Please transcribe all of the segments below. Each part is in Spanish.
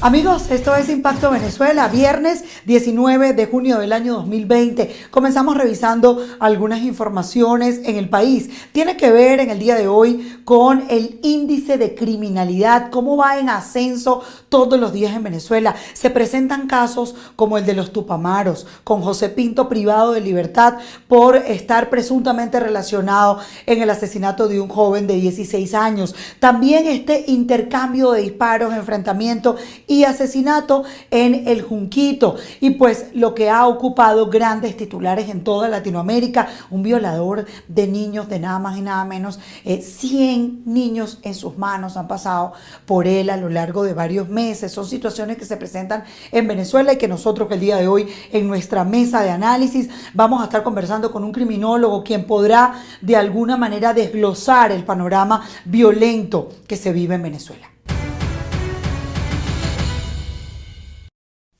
Amigos, esto es Impacto Venezuela, viernes 19 de junio del año 2020. Comenzamos revisando algunas informaciones en el país. Tiene que ver en el día de hoy con el índice de criminalidad, cómo va en ascenso todos los días en Venezuela. Se presentan casos como el de los Tupamaros, con José Pinto privado de libertad por estar presuntamente relacionado en el asesinato de un joven de 16 años. También este intercambio de disparos, enfrentamiento y asesinato en el Junquito. Y pues lo que ha ocupado grandes titulares en toda Latinoamérica, un violador de niños, de nada más y nada menos, 100 niños en sus manos han pasado por él a lo largo de varios meses. Son situaciones que se presentan en Venezuela y que nosotros el día de hoy en nuestra mesa de análisis vamos a estar conversando con un criminólogo quien podrá de alguna manera desglosar el panorama violento que se vive en Venezuela.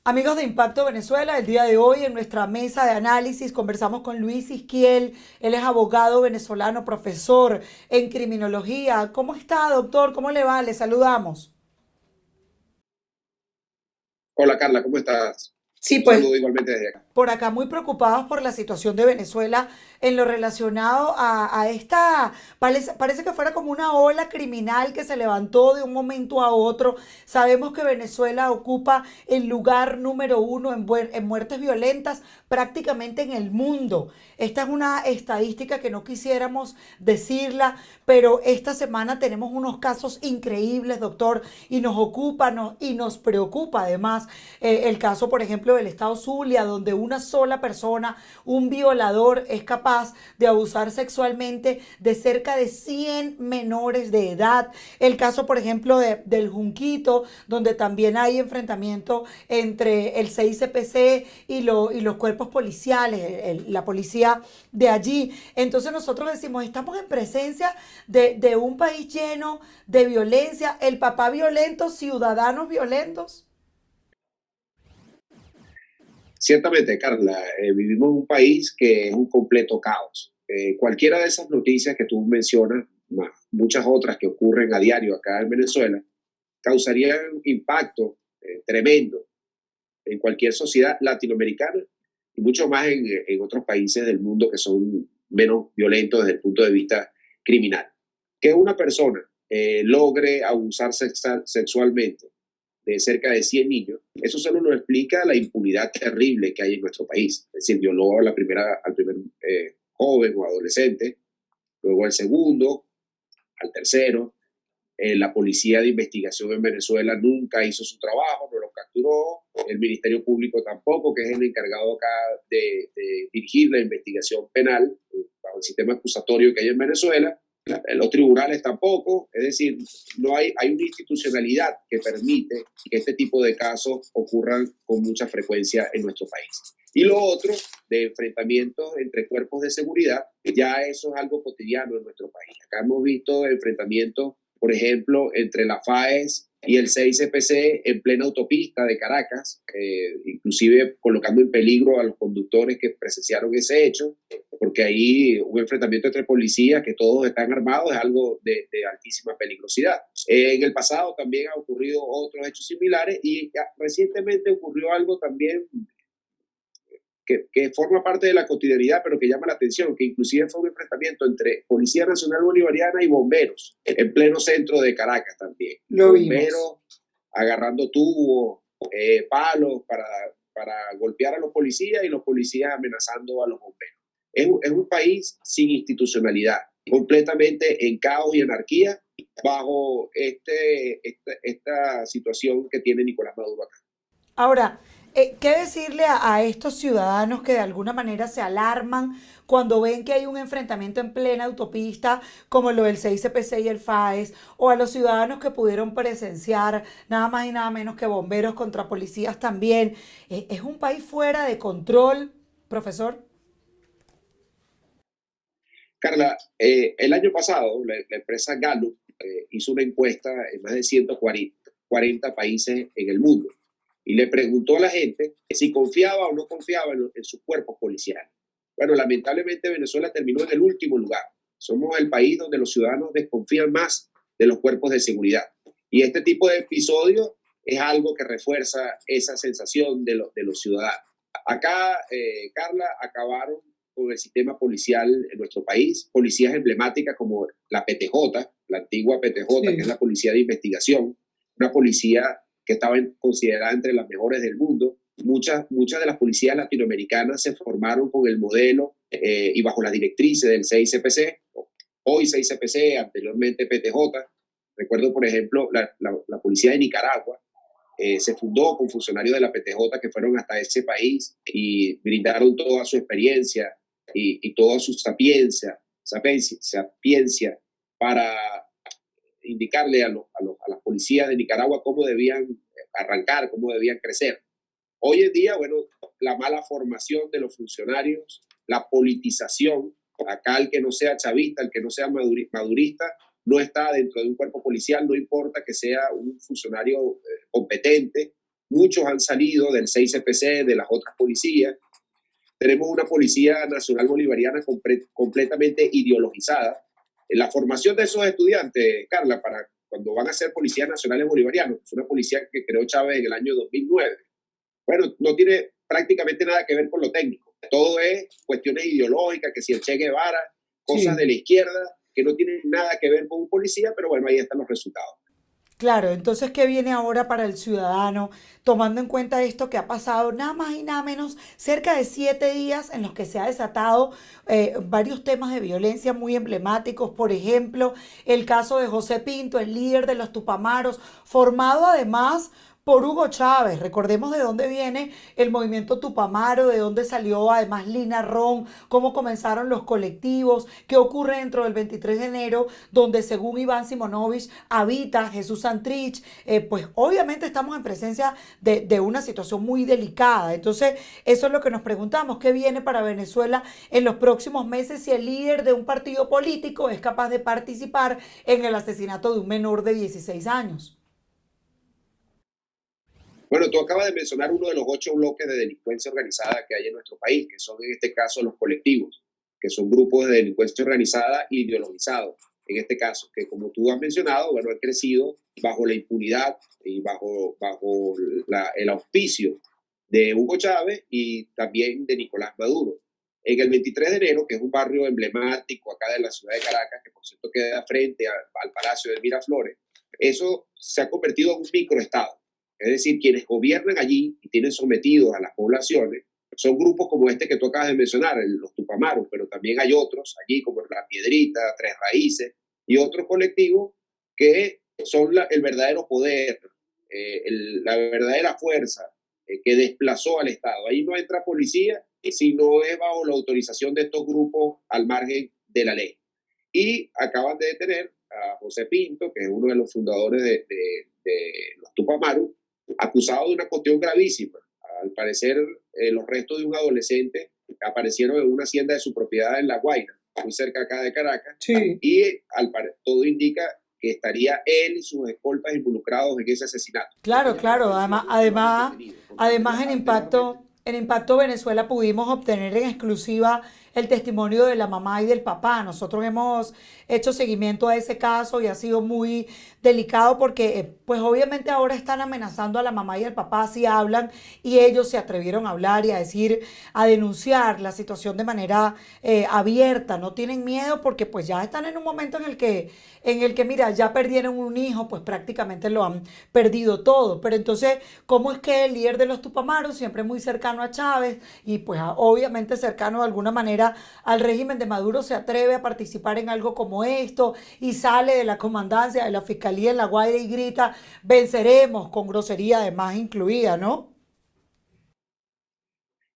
Amigos de Impacto Venezuela, el día de hoy en nuestra mesa de análisis conversamos con Luis Isquiel. Él es abogado venezolano, profesor en criminología. ¿Cómo está, doctor? ¿Cómo le va? Le saludamos. Hola Carla, ¿cómo estás? Sí, Un pues saludo igualmente desde acá. por acá muy preocupados por la situación de Venezuela en lo relacionado a esta, parece que fuera como una ola criminal que se levantó de un momento a otro. Sabemos que Venezuela ocupa el lugar número uno en muertes violentas prácticamente en el mundo. Esta es una estadística que no quisiéramos decirla, pero esta semana tenemos unos casos increíbles, doctor, y nos ocupa y nos preocupa además el caso, por ejemplo, del estado Zulia, donde una sola persona, un violador, es capaz de abusar sexualmente de cerca de 100 menores de edad. El caso, por ejemplo, del Junquito, donde también hay enfrentamiento entre el CICPC y los cuerpos policiales, la policía de allí. Entonces nosotros decimos, estamos en presencia de un país lleno de violencia, el papá violento, ciudadanos violentos. Ciertamente, Carla, vivimos en un país que es un completo caos. Cualquiera de esas noticias que tú mencionas, más muchas otras que ocurren a diario acá en Venezuela, causarían un impacto tremendo en cualquier sociedad latinoamericana y mucho más en otros países del mundo que son menos violentos desde el punto de vista criminal. Que una persona logre abusar sexualmente de cerca de 100 niños, eso solo nos explica la impunidad terrible que hay en nuestro país. Es decir, violó a al primer joven o adolescente, luego al segundo, al tercero. La policía de investigación en Venezuela nunca hizo su trabajo, no lo capturó. El Ministerio Público tampoco, que es el encargado acá de dirigir la investigación penal bajo el sistema acusatorio que hay en Venezuela. Los tribunales tampoco, es decir, no hay una institucionalidad que permite que este tipo de casos ocurran con mucha frecuencia en nuestro país. Y lo otro, de enfrentamientos entre cuerpos de seguridad, ya eso es algo cotidiano en nuestro país. Acá hemos visto enfrentamientos, por ejemplo, entre la FAES y el CICPC en plena autopista de Caracas, inclusive colocando en peligro a los conductores que presenciaron ese hecho, porque ahí un enfrentamiento entre policías que todos están armados es algo de altísima peligrosidad. En el pasado también ha ocurrido otros hechos similares y recientemente ocurrió algo también que forma parte de la cotidianidad, pero que llama la atención, que inclusive fue un enfrentamiento entre Policía Nacional Bolivariana y bomberos, en pleno centro de Caracas también. Lo Bomberos vimos. agarrando tubos, palos para golpear a los policías y los policías amenazando a los bomberos. Es un país sin institucionalidad, completamente en caos y anarquía bajo esta situación que tiene Nicolás Maduro acá. Ahora, ¿qué decirle a estos ciudadanos que de alguna manera se alarman cuando ven que hay un enfrentamiento en plena autopista como lo del CICPC y el FAES, o a los ciudadanos que pudieron presenciar nada más y nada menos que bomberos contra policías también? ¿Es un país fuera de control, profesor? Carla, el año pasado la empresa Gallup hizo una encuesta en más de 140 países en el mundo y le preguntó a la gente si confiaba o no confiaba en sus cuerpos policiales. Bueno, lamentablemente Venezuela terminó en el último lugar. Somos el país donde los ciudadanos desconfían más de los cuerpos de seguridad. Y este tipo de episodios es algo que refuerza esa sensación de los ciudadanos. Acá, Carla, acabaron con el sistema policial en nuestro país, policías emblemáticas como la PTJ, la antigua PTJ, sí, que es la Policía de Investigación, una policía que estaba considerada entre las mejores del mundo. Muchas de las policías latinoamericanas se formaron con el modelo y bajo las directrices del 6CPC, hoy 6CPC, anteriormente PTJ. Recuerdo, por ejemplo, la policía de Nicaragua, se fundó con funcionarios de la PTJ que fueron hasta ese país y brindaron toda su experiencia y toda su sapiencia para indicarle a las policías de Nicaragua cómo debían arrancar, cómo debían crecer. Hoy en día, bueno, la mala formación de los funcionarios, la politización, acá el que no sea chavista, el que no sea madurista, no está dentro de un cuerpo policial, no importa que sea un funcionario competente. Muchos han salido del 6CPC, de las otras policías. Tenemos una Policía Nacional Bolivariana completamente ideologizada. La formación de esos estudiantes, Carla, para cuando van a ser policías nacionales bolivarianos, es una policía que creó Chávez en el año 2009. Bueno, no tiene prácticamente nada que ver con lo técnico. Todo es cuestiones ideológicas, que si el Che Guevara, cosas de la izquierda, que no tienen nada que ver con un policía, pero bueno, ahí están los resultados. Claro, entonces, ¿qué viene ahora para el ciudadano, tomando en cuenta esto que ha pasado nada más y nada menos cerca de 7 días en los que se ha desatado varios temas de violencia muy emblemáticos? Por ejemplo, el caso de José Pinto, el líder de los Tupamaros, formado además por Hugo Chávez. Recordemos de dónde viene el movimiento Tupamaro, de dónde salió además Lina Ron, cómo comenzaron los colectivos, qué ocurre dentro del 23 de enero, donde según Iván Simonovich habita Jesús Santrich. Pues obviamente estamos en presencia de una situación muy delicada. Entonces, eso es lo que nos preguntamos, ¿qué viene para Venezuela en los próximos meses si el líder de un partido político es capaz de participar en el asesinato de un menor de 16 años? Bueno, tú acabas de mencionar uno de los 8 bloques de delincuencia organizada que hay en nuestro país, que son en este caso los colectivos, que son grupos de delincuencia organizada ideologizados, en este caso, que como tú has mencionado, bueno, han crecido bajo la impunidad y bajo el auspicio de Hugo Chávez y también de Nicolás Maduro. En el 23 de enero, que es un barrio emblemático acá de la ciudad de Caracas, que por cierto queda frente al Palacio de Miraflores, eso se ha convertido en un microestado. Es decir, quienes gobiernan allí y tienen sometidos a las poblaciones son grupos como este que tú acabas de mencionar, los Tupamaros, pero también hay otros allí como La Piedrita, Tres Raíces y otros colectivos que son el verdadero poder, la verdadera fuerza que desplazó al Estado. Ahí no entra policía, sino es bajo la autorización de estos grupos al margen de la ley. Y acaban de detener a José Pinto, que es uno de los fundadores de los Tupamaros, acusado de una cuestión gravísima. Al parecer, los restos de un adolescente aparecieron en una hacienda de su propiedad en La Guaira, muy cerca acá de Caracas, sí. Y todo indica que estaría él y sus escoltas involucrados en ese asesinato. Claro, además en Impacto Venezuela pudimos obtener en exclusiva el testimonio de la mamá y del papá. Nosotros hemos hecho seguimiento a ese caso y ha sido muy delicado porque pues obviamente ahora están amenazando a la mamá y al papá si hablan, y ellos se atrevieron a hablar y a decir, a denunciar la situación de manera abierta. No tienen miedo porque pues ya están en un momento en el que mira, ya perdieron un hijo, pues prácticamente lo han perdido todo. Pero entonces, ¿cómo es que el líder de los Tupamaros, siempre muy cercano a Chávez y pues obviamente cercano de alguna manera al régimen de Maduro, se atreve a participar en algo como esto y sale de la comandancia de la fiscalía en La Guaira y grita, venceremos, con grosería además incluida, ¿no?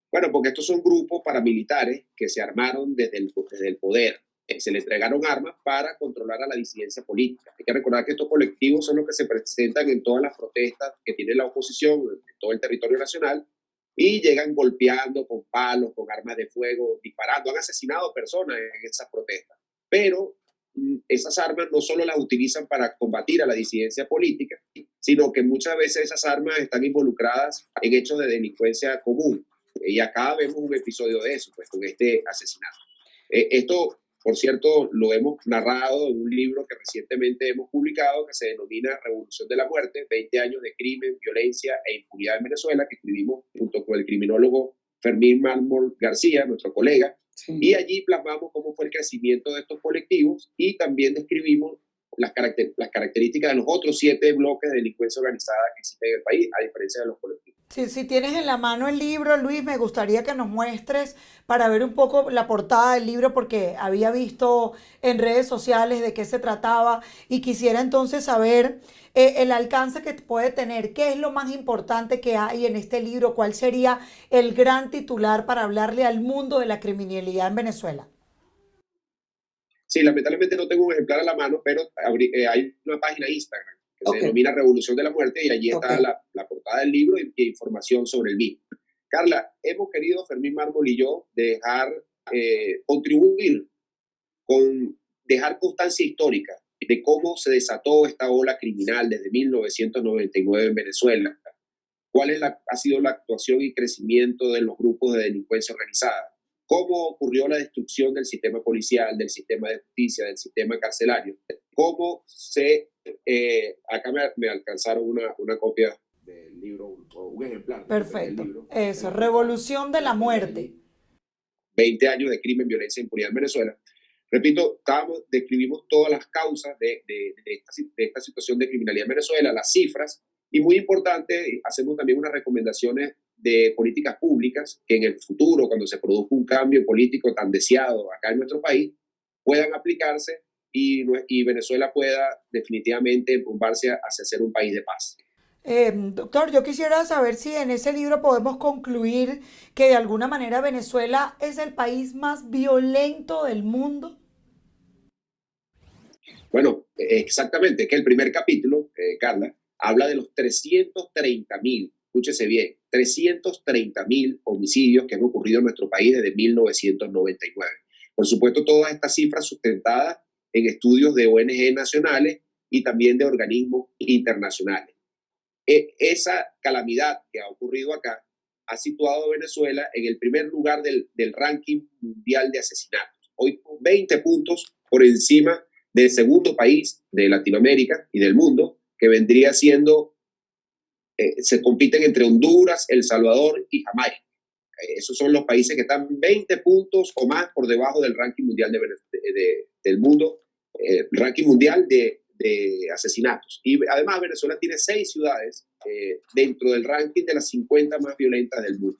Bueno, porque estos son grupos paramilitares que se armaron desde el poder. Se le entregaron armas para controlar a la disidencia política. Hay que recordar que estos colectivos son los que se presentan en todas las protestas que tiene la oposición en todo el territorio nacional y llegan golpeando con palos, con armas de fuego, disparando. Han asesinado personas en esas protestas. Pero esas armas no solo las utilizan para combatir a la disidencia política, sino que muchas veces esas armas están involucradas en hechos de delincuencia común. Y acá vemos un episodio de eso, pues con este asesinato. Esto Por cierto, lo hemos narrado en un libro que recientemente hemos publicado que se denomina Revolución de la Muerte, 20 años de crimen, violencia e impunidad en Venezuela, que escribimos junto con el criminólogo Fermín Mármol García, nuestro colega, y allí plasmamos cómo fue el crecimiento de estos colectivos y también describimos las características de los otros 7 bloques de delincuencia organizada que existen en el país, a diferencia de los colectivos. Sí, si tienes en la mano el libro, Luis, me gustaría que nos muestres para ver un poco la portada del libro porque había visto en redes sociales de qué se trataba y quisiera entonces saber el alcance que puede tener, qué es lo más importante que hay en este libro, cuál sería el gran titular para hablarle al mundo de la criminalidad en Venezuela. Sí, lamentablemente no tengo un ejemplar a la mano, pero hay una página de Instagram que se denomina Revolución de la Muerte y allí está la portada del libro y información sobre el mismo. Carla, hemos querido, Fermín Mármol y yo, contribuir dejar constancia histórica de cómo se desató esta ola criminal desde 1999 en Venezuela, cuál ha sido la actuación y crecimiento de los grupos de delincuencia organizada, cómo ocurrió la destrucción del sistema policial, del sistema de justicia, del sistema carcelario, cómo acá me alcanzaron una copia del libro, o un ejemplar. Perfecto. Del libro, Eso, Revolución de la Muerte. 20 años de crimen, violencia e impunidad en Venezuela. Repito, describimos todas las causas de esta situación de criminalidad en Venezuela, las cifras, y muy importante, hacemos también unas recomendaciones de políticas públicas que en el futuro, cuando se produzca un cambio político tan deseado acá en nuestro país, puedan aplicarse y Venezuela pueda definitivamente empumbarse hacia ser un país de paz. Doctor, yo quisiera saber si en ese libro podemos concluir que de alguna manera Venezuela es el país más violento del mundo. Bueno, exactamente, que el primer capítulo, Carla, habla de los 330.000, escúchese bien, 330.000 homicidios que han ocurrido en nuestro país desde 1999. Por supuesto, todas estas cifras sustentadas en estudios de ONG nacionales y también de organismos internacionales. Esa calamidad que ha ocurrido acá ha situado a Venezuela en el primer lugar del ranking mundial de asesinatos. Hoy 20 puntos por encima del segundo país de Latinoamérica y del mundo, que vendría siendo, se compiten entre Honduras, El Salvador y Jamaica. Esos son los países que están 20 puntos o más por debajo del ranking mundial del mundo, ranking mundial de asesinatos. Y además Venezuela tiene 6 ciudades dentro del ranking de las 50 más violentas del mundo.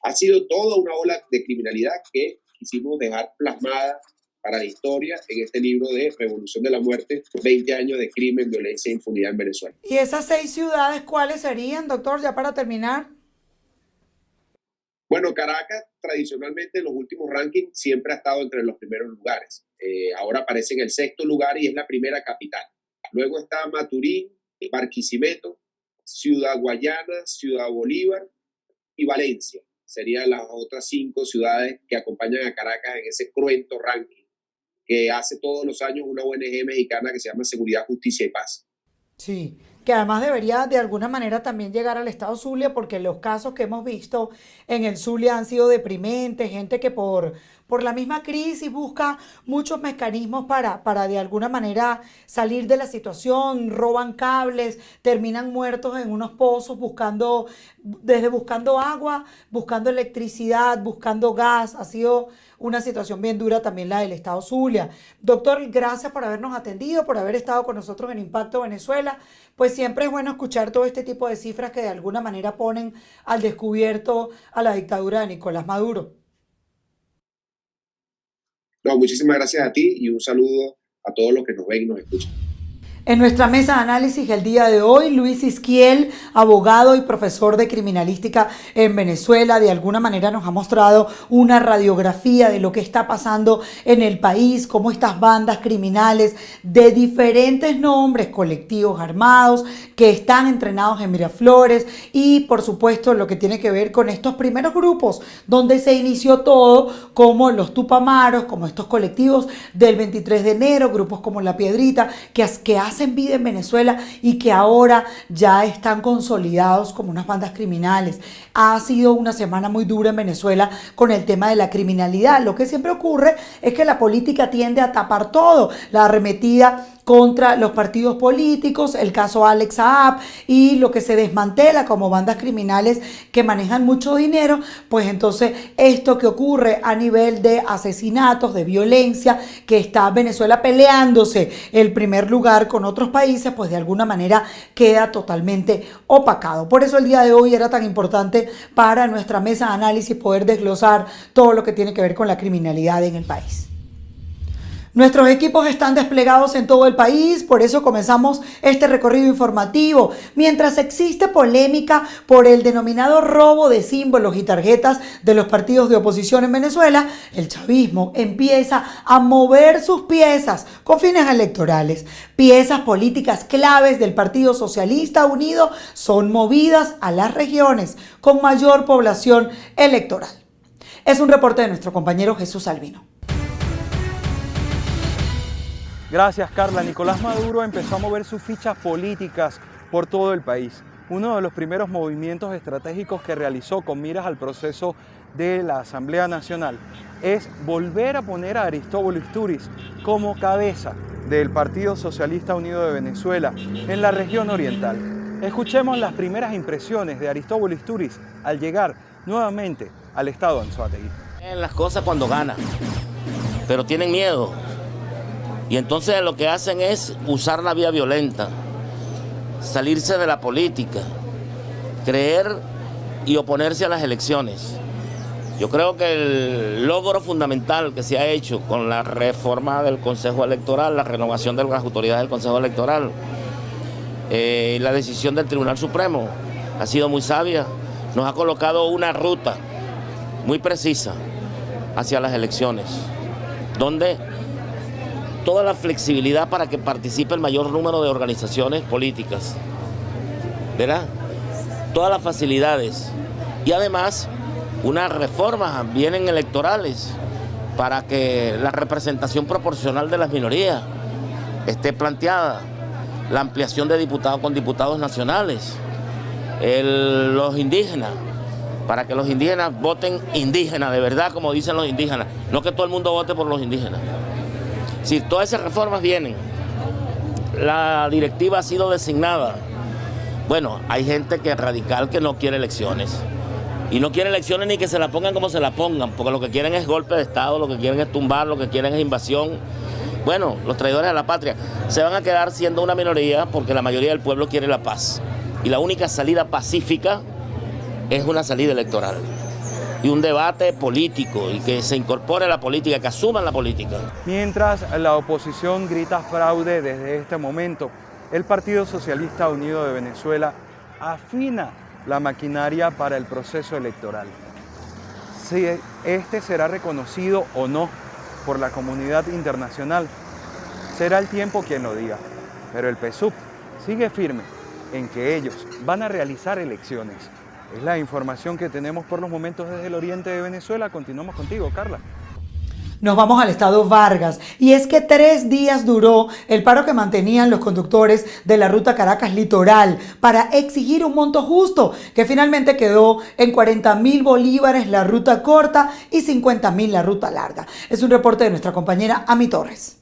Ha sido toda una ola de criminalidad que quisimos dejar plasmada para la historia en este libro de Revolución de la Muerte, 20 años de crimen, violencia e impunidad en Venezuela. ¿Y esas 6 ciudades cuáles serían, doctor, ya para terminar? Bueno, Caracas tradicionalmente en los últimos rankings siempre ha estado entre los primeros lugares. Ahora aparece en el 6º lugar y es la primera capital. Luego está Maturín, Barquisimeto, Ciudad Guayana, Ciudad Bolívar y Valencia. Serían las otras 5 ciudades que acompañan a Caracas en ese cruento ranking que hace todos los años una ONG mexicana que se llama Seguridad, Justicia y Paz. Sí, que además debería de alguna manera también llegar al estado Zulia porque los casos que hemos visto en el Zulia han sido deprimentes, gente que por la misma crisis busca muchos mecanismos para de alguna manera salir de la situación, roban cables, terminan muertos en unos pozos buscando agua, buscando electricidad, buscando gas. Ha sido una situación bien dura también la del estado Zulia. Doctor, gracias por habernos atendido, por haber estado con nosotros en Impacto Venezuela. Pues siempre es bueno escuchar todo este tipo de cifras que de alguna manera ponen al descubierto a la dictadura de Nicolás Maduro. No, muchísimas gracias a ti y un saludo a todos los que nos ven y nos escuchan. En nuestra mesa de análisis el día de hoy, Luis Isquiel, abogado y profesor de criminalística en Venezuela, de alguna manera nos ha mostrado una radiografía de lo que está pasando en el país, cómo estas bandas criminales de diferentes nombres, colectivos armados, que están entrenados en Miraflores y por supuesto lo que tiene que ver con estos primeros grupos donde se inició todo, como los Tupamaros, como estos colectivos del 23 de enero, grupos como La Piedrita, que hacen hacen vida en Venezuela y que ahora ya están consolidados como unas bandas criminales. Ha sido una semana muy dura en Venezuela con el tema de la criminalidad. Lo que siempre ocurre es que la política tiende a tapar todo, la arremetida contra los partidos políticos, el caso Alex Saab y lo que se desmantela como bandas criminales que manejan mucho dinero, pues entonces esto que ocurre a nivel de asesinatos, de violencia, que está Venezuela peleándose el primer lugar con otros países, pues de alguna manera queda totalmente opacado. Por eso el día de hoy era tan importante para nuestra mesa de análisis poder desglosar todo lo que tiene que ver con la criminalidad en el país. Nuestros equipos están desplegados en todo el país, por eso comenzamos este recorrido informativo. Mientras existe polémica por el denominado robo de símbolos y tarjetas de los partidos de oposición en Venezuela, el chavismo empieza a mover sus piezas con fines electorales. Piezas políticas claves del Partido Socialista Unido son movidas a las regiones con mayor población electoral. Es un reporte de nuestro compañero Jesús Albino. Gracias, Carla. Nicolás Maduro empezó a mover sus fichas políticas por todo el país. Uno de los primeros movimientos estratégicos que realizó con miras al proceso de la Asamblea Nacional es volver a poner a Aristóbulo Istúriz como cabeza del Partido Socialista Unido de Venezuela en la región oriental. Escuchemos las primeras impresiones de Aristóbulo Istúriz al llegar nuevamente al estado Anzoátegui. Las cosas cuando ganan, pero tienen miedo. Y entonces lo que hacen es usar la vía violenta, salirse de la política, creer y oponerse a las elecciones. Yo creo que el logro fundamental que se ha hecho con la reforma del Consejo Electoral, la renovación de las autoridades del Consejo Electoral, la decisión del Tribunal Supremo ha sido muy sabia, nos ha colocado una ruta muy precisa hacia las elecciones, donde toda la flexibilidad para que participe el mayor número de organizaciones políticas, ¿verdad? Todas las facilidades y además unas reformas vienen electorales para que la representación proporcional de las minorías esté planteada, la ampliación de diputados con diputados nacionales, los indígenas, para que los indígenas voten indígenas, de verdad, como dicen los indígenas, no que todo el mundo vote por los indígenas. Si todas esas reformas vienen, la directiva ha sido designada. Bueno, hay gente que es radical que no quiere elecciones. Y no quiere elecciones ni que se la pongan como se la pongan, porque lo que quieren es golpe de Estado, lo que quieren es tumbar, lo que quieren es invasión. Bueno, los traidores a la patria se van a quedar siendo una minoría porque la mayoría del pueblo quiere la paz. Y la única salida pacífica es una salida electoral. Y un debate político, y que se incorpore a la política, que asuman la política. Mientras la oposición grita fraude desde este momento, el Partido Socialista Unido de Venezuela afina la maquinaria para el proceso electoral. Si este será reconocido o no por la comunidad internacional, será el tiempo quien lo diga. Pero el PSUV sigue firme en que ellos van a realizar elecciones. Es la información que tenemos por los momentos desde el oriente de Venezuela. Continuamos contigo, Carla. Nos vamos al estado Vargas, y es que 3 días duró el paro que mantenían los conductores de la ruta Caracas-Litoral para exigir un monto justo, que finalmente quedó en 40.000 bolívares la ruta corta y 50.000 la ruta larga. Es un reporte de nuestra compañera Ami Torres.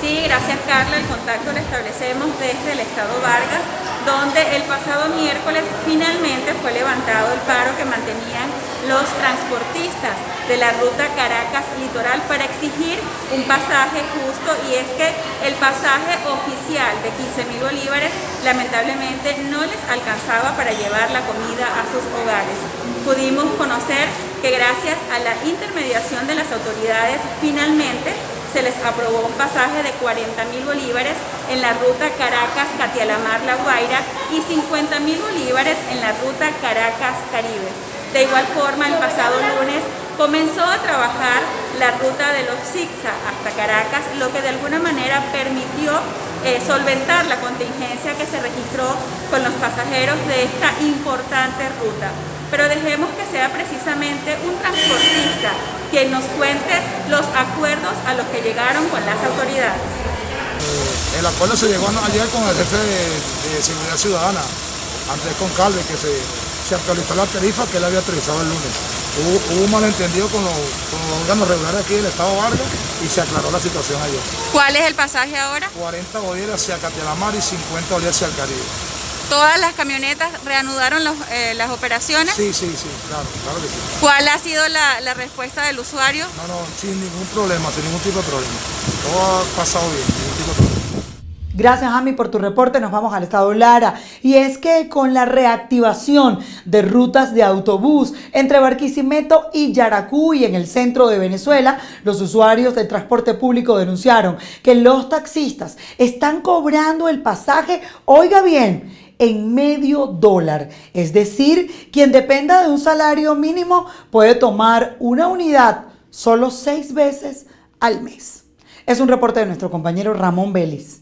Sí, gracias Carla, el contacto lo establecemos desde el estado Vargas, donde el pasado miércoles finalmente fue levantado el paro que mantenían los transportistas de la ruta Caracas-Litoral para exigir un pasaje justo, y es que el pasaje oficial de 15.000 bolívares lamentablemente no les alcanzaba para llevar la comida a sus hogares. Pudimos conocer que gracias a la intermediación de las autoridades finalmente se les aprobó un pasaje de 40.000 bolívares en la ruta Caracas-Catialamar-La Guaira y 50.000 bolívares en la ruta Caracas-Caribe. De igual forma, el pasado lunes comenzó a trabajar la ruta de los zigzag hasta Caracas, lo que de alguna manera permitió solventar la contingencia que se registró con los pasajeros de esta importante ruta. pero dejemos que sea precisamente un transportista quien nos cuente los acuerdos a los que llegaron con las autoridades. El acuerdo se llegó ayer con el jefe de Seguridad Ciudadana, Andrés Concalve, que se actualizó la tarifa que él había actualizado el lunes. Hubo un malentendido con los órganos regulares aquí del Estado Vargas y se aclaró la situación ayer. ¿Cuál es el pasaje ahora? 40 bolívares hacia Castelamar y 50 bolívares hacia el Caribe. ¿Todas las camionetas reanudaron las operaciones? Sí, claro que sí. ¿Cuál ha sido la respuesta del usuario? No, sin ningún problema, sin ningún tipo de problema. Todo ha pasado bien, sin ningún tipo de problema. Gracias, Jami, por tu reporte. Nos vamos al estado Lara. Y es que con la reactivación de rutas de autobús entre Barquisimeto y Yaracuy en el centro de Venezuela, los usuarios del transporte público denunciaron que los taxistas están cobrando el pasaje, oiga bien, en $0.50. Es decir, quien dependa de un salario mínimo puede tomar una unidad solo 6 veces al mes. Es un reporte de nuestro compañero Ramón Vélez.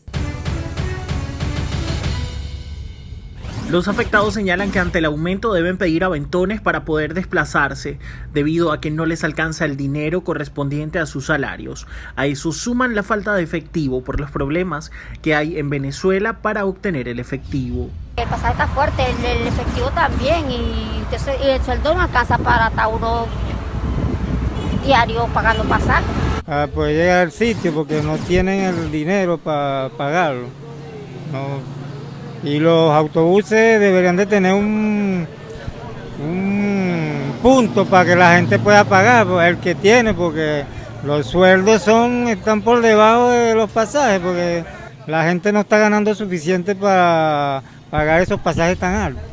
Los afectados señalan que ante el aumento deben pedir aventones para poder desplazarse, debido a que no les alcanza el dinero correspondiente a sus salarios. A eso suman la falta de efectivo por los problemas que hay en Venezuela para obtener el efectivo. El pasaje está fuerte, el efectivo también, y el sueldo no alcanza para estar uno diario pagando pasaje. Para poder llegar al sitio porque no tienen el dinero para pagarlo. No. Y los autobuses deberían de tener un punto para que la gente pueda pagar, el que tiene, porque los sueldos están por debajo de los pasajes, porque la gente no está ganando suficiente para pagar esos pasajes tan altos.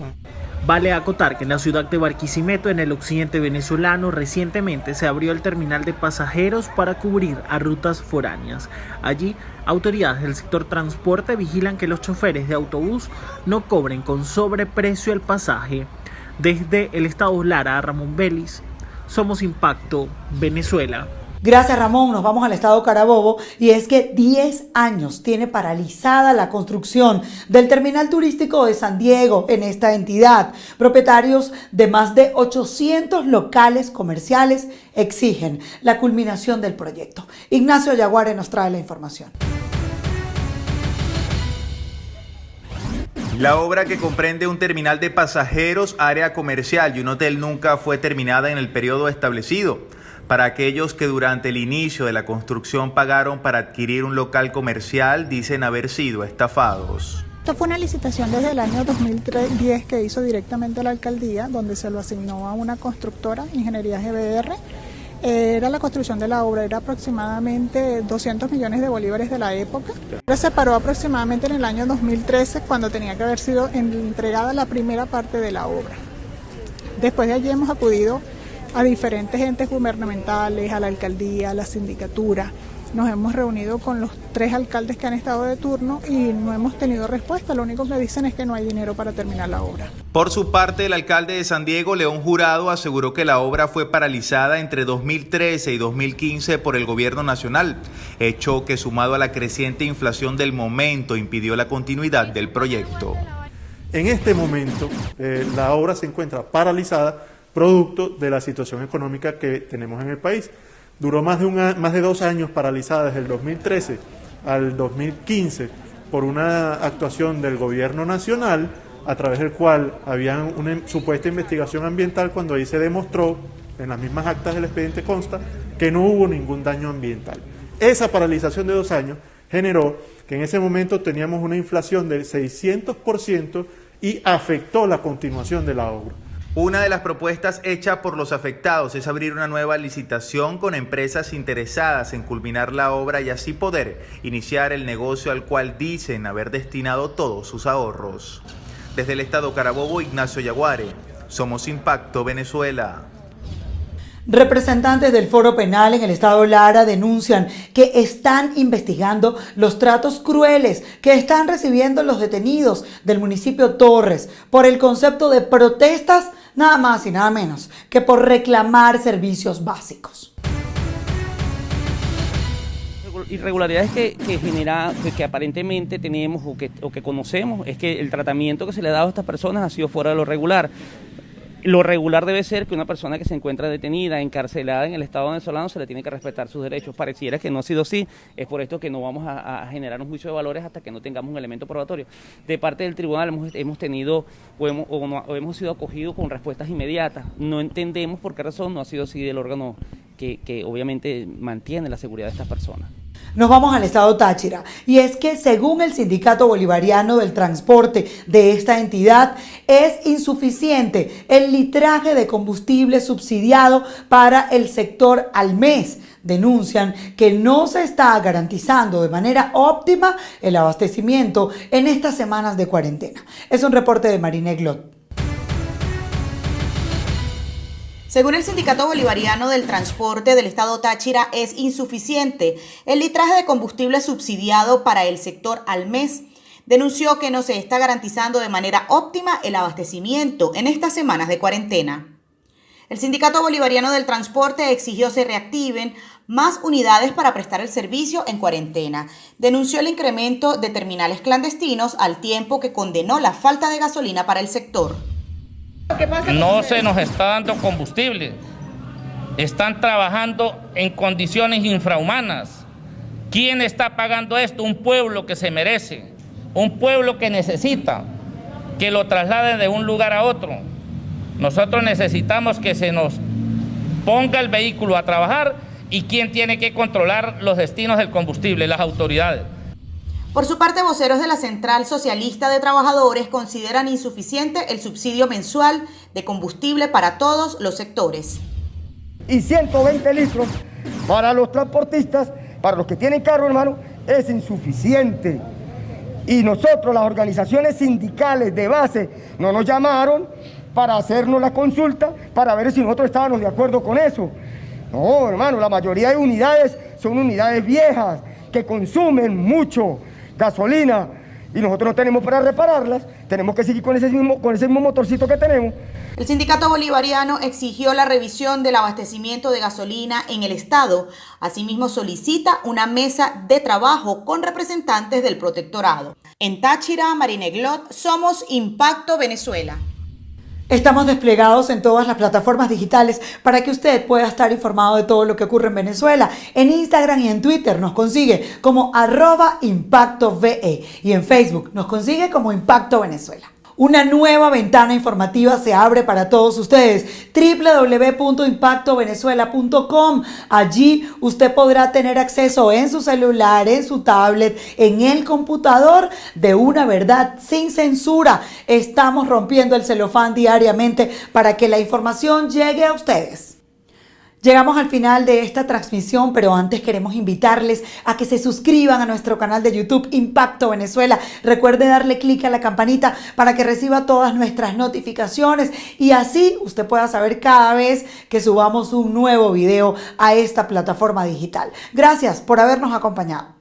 Vale acotar que en la ciudad de Barquisimeto, en el occidente venezolano, recientemente se abrió el terminal de pasajeros para cubrir a rutas foráneas. Allí, autoridades del sector transporte vigilan que los choferes de autobús no cobren con sobreprecio el pasaje. Desde el estado Lara, Ramón Vélez, Somos Impacto, Venezuela. Gracias, Ramón. Nos vamos al estado Carabobo, y es que 10 años tiene paralizada la construcción del terminal turístico de San Diego en esta entidad. Propietarios de más de 800 locales comerciales exigen la culminación del proyecto. Ignacio Yaguare nos trae la información. La obra, que comprende un terminal de pasajeros, área comercial y un hotel, nunca fue terminada en el periodo establecido. Para aquellos que durante el inicio de la construcción pagaron para adquirir un local comercial, dicen haber sido estafados. Esta fue una licitación desde el año 2010 que hizo directamente la alcaldía, donde se lo asignó a una constructora, Ingeniería GBR. Era la construcción de la obra, era aproximadamente 200 millones de bolívares de la época. Se paró aproximadamente en el año 2013, cuando tenía que haber sido entregada la primera parte de la obra. Después de allí hemos acudido a diferentes entes gubernamentales, a la alcaldía, a la sindicatura. Nos hemos reunido con los 3 alcaldes que han estado de turno y no hemos tenido respuesta. Lo único que dicen es que no hay dinero para terminar la obra. Por su parte, el alcalde de San Diego, León Jurado, aseguró que la obra fue paralizada entre 2013 y 2015 por el gobierno nacional, hecho que, sumado a la creciente inflación del momento, impidió la continuidad del proyecto. En este momento, la obra se encuentra paralizada producto de la situación económica que tenemos en el país. Duró más de 2 años paralizada, desde el 2013 al 2015, por una actuación del gobierno nacional, a través del cual había una supuesta investigación ambiental, cuando ahí se demostró, en las mismas actas del expediente consta, que no hubo ningún daño ambiental. Esa paralización de 2 años generó que en ese momento teníamos una inflación del 600% y afectó la continuación de la obra. Una de las propuestas hechas por los afectados es abrir una nueva licitación con empresas interesadas en culminar la obra y así poder iniciar el negocio al cual dicen haber destinado todos sus ahorros. Desde el estado Carabobo, Ignacio Yaguare, Somos Impacto, Venezuela. Representantes del Foro Penal en el estado Lara denuncian que están investigando los tratos crueles que están recibiendo los detenidos del municipio Torres por el concepto de protestas, nada más y nada menos que por reclamar servicios básicos. Irregularidades que aparentemente tenemos o que conocemos, es que el tratamiento que se le ha dado a estas personas ha sido fuera de lo regular. Lo regular debe ser que una persona que se encuentra detenida, encarcelada en el Estado venezolano, se le tiene que respetar sus derechos. Pareciera que no ha sido así, es por esto que no vamos a generar un juicio de valores hasta que no tengamos un elemento probatorio. De parte del tribunal hemos tenido o hemos sido acogidos con respuestas inmediatas. No entendemos por qué razón no ha sido así del órgano que obviamente mantiene la seguridad de estas personas. Nos vamos al estado Táchira, y es que según el Sindicato Bolivariano del Transporte de esta entidad, es insuficiente el litraje de combustible subsidiado para el sector al mes. Denuncian que no se está garantizando de manera óptima el abastecimiento en estas semanas de cuarentena. Es un reporte de Marine Glot. Según el Sindicato Bolivariano del Transporte del Estado Táchira, es insuficiente el litraje de combustible subsidiado para el sector al mes. Denunció que no se está garantizando de manera óptima el abastecimiento en estas semanas de cuarentena. El Sindicato Bolivariano del Transporte exigió se reactiven más unidades para prestar el servicio en cuarentena. Denunció el incremento de terminales clandestinos al tiempo que condenó la falta de gasolina para el sector. No se nos está dando combustible, están trabajando en condiciones infrahumanas. ¿Quién está pagando esto? Un pueblo que se merece, un pueblo que necesita que lo trasladen de un lugar a otro. Nosotros necesitamos que se nos ponga el vehículo a trabajar, y ¿quién tiene que controlar los destinos del combustible? Las autoridades. Por su parte, voceros de la Central Socialista de Trabajadores consideran insuficiente el subsidio mensual de combustible para todos los sectores. Y 120 litros para los transportistas, para los que tienen carro, hermano, es insuficiente. Y nosotros, las organizaciones sindicales de base, no nos llamaron para hacernos la consulta, para ver si nosotros estábamos de acuerdo con eso. No, hermano, la mayoría de unidades son unidades viejas que consumen mucho gasolina, y nosotros no tenemos para repararlas, tenemos que seguir con ese mismo motorcito que tenemos. El Sindicato Bolivariano exigió la revisión del abastecimiento de gasolina en el estado. Asimismo, solicita una mesa de trabajo con representantes del protectorado. En Táchira, Marine Glot, somos Impacto Venezuela. Estamos desplegados en todas las plataformas digitales para que usted pueda estar informado de todo lo que ocurre en Venezuela. En Instagram y en Twitter nos consigue como @ImpactoVE, y en Facebook nos consigue como Impacto Venezuela. Una nueva ventana informativa se abre para todos ustedes, www.impactovenezuela.com. Allí usted podrá tener acceso en su celular, en su tablet, en el computador, de una verdad sin censura. Estamos rompiendo el celofán diariamente para que la información llegue a ustedes. Llegamos al final de esta transmisión, pero antes queremos invitarles a que se suscriban a nuestro canal de YouTube Impacto Venezuela. Recuerde darle clic a la campanita para que reciba todas nuestras notificaciones, y así usted pueda saber cada vez que subamos un nuevo video a esta plataforma digital. Gracias por habernos acompañado.